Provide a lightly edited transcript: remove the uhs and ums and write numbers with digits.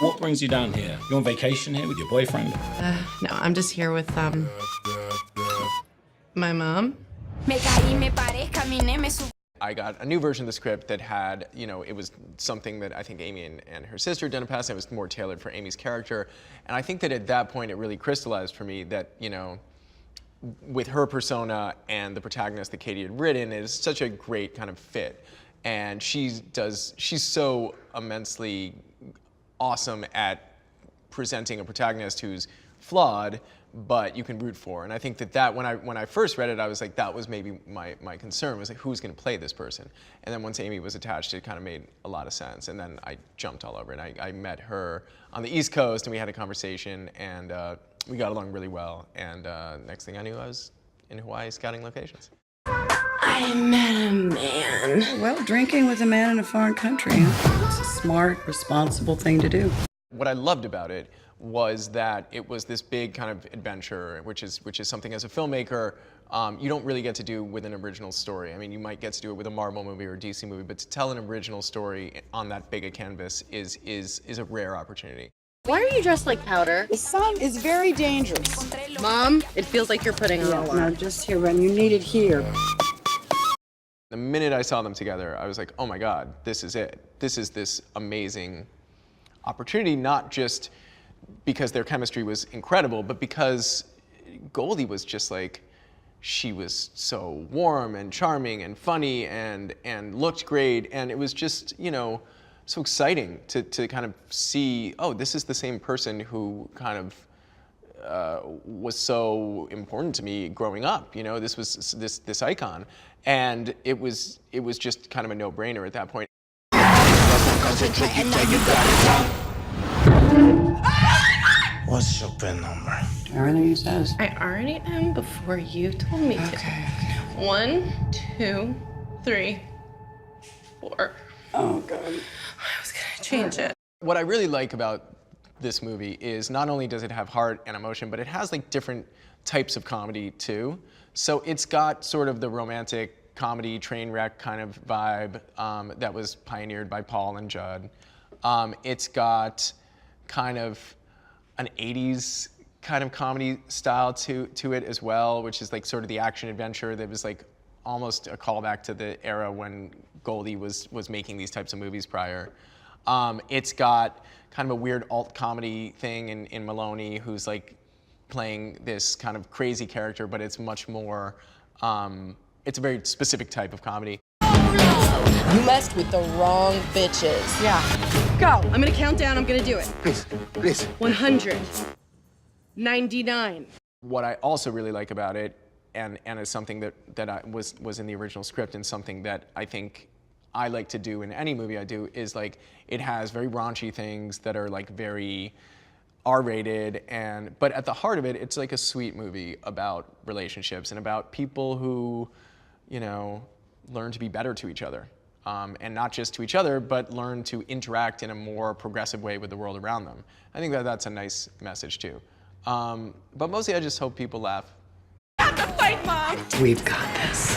What brings you down here? You on vacation here with your boyfriend? No, I'm just here with, my mom. I got a new version of the script that had, you know, it was something that I think Amy and her sister had done in the past, and it was more tailored for Amy's character. And I think that at that point it really crystallized for me that, you know, with her persona and the protagonist that Katie had written, it is such a great kind of fit. And she's so immensely awesome at presenting a protagonist who's flawed, but you can root for. And I think that when I first read it, I was like, that was maybe my concern, was like, who's gonna play this person? And then once Amy was attached, it kind of made a lot of sense. And then I jumped all over it. I met her on the East Coast and we had a conversation, and we got along really well. And next thing I knew, I was in Hawaii scouting locations. I met a man. Well, drinking with a man in a foreign country, it's a smart, responsible thing to do. What I loved about it was that it was this big kind of adventure, which is something as a filmmaker you don't really get to do with an original story. I mean, you might get to do it with a Marvel movie or a DC movie, but to tell an original story on that big a canvas is a rare opportunity. Why are you dressed like powder? The sun is very dangerous. Mom, it feels like you're putting on a lot. No, just here, when you need it here. The minute I saw them together, I was like, oh my God, this is it. This is this amazing opportunity, not just because their chemistry was incredible, but because Goldie was just like, she was so warm and charming and funny and looked great, and it was just, you know, so exciting to kind of see, oh, this is the same person who kind of was so important to me growing up. You know, this was this icon, and it was just kind of a no-brainer at that point. What's your PIN number? Everything he says. I already am before you told me to. Okay. 1, 2, 3, 4. Oh, God. I was gonna change it. What I really like about this movie is not only does it have heart and emotion, but it has like different types of comedy too. So it's got sort of the romantic comedy train wreck kind of vibe that was pioneered by Paul and Judd. It's got kind of an 80s kind of comedy style to it as well, which is like sort of the action adventure that was like almost a callback to the era when Goldie was making these types of movies prior. It's got kind of a weird alt comedy thing in Maloney, who's like playing this kind of crazy character, but it's much more, it's a very specific type of comedy. You messed with the wrong bitches. Yeah. Go. I'm gonna count down. I'm gonna do it. Please, please. 199. What I also really like about it, and is something that was in the original script, and something that I think I like to do in any movie I do, is like, it has very raunchy things that are like very R-rated, but at the heart of it, it's like a sweet movie about relationships and about people who, you know, learn to be better to each other. And not just to each other, but learn to interact in a more progressive way with the world around them. I think that's a nice message too. But mostly I just hope people laugh. Fight, Mom! We've got this.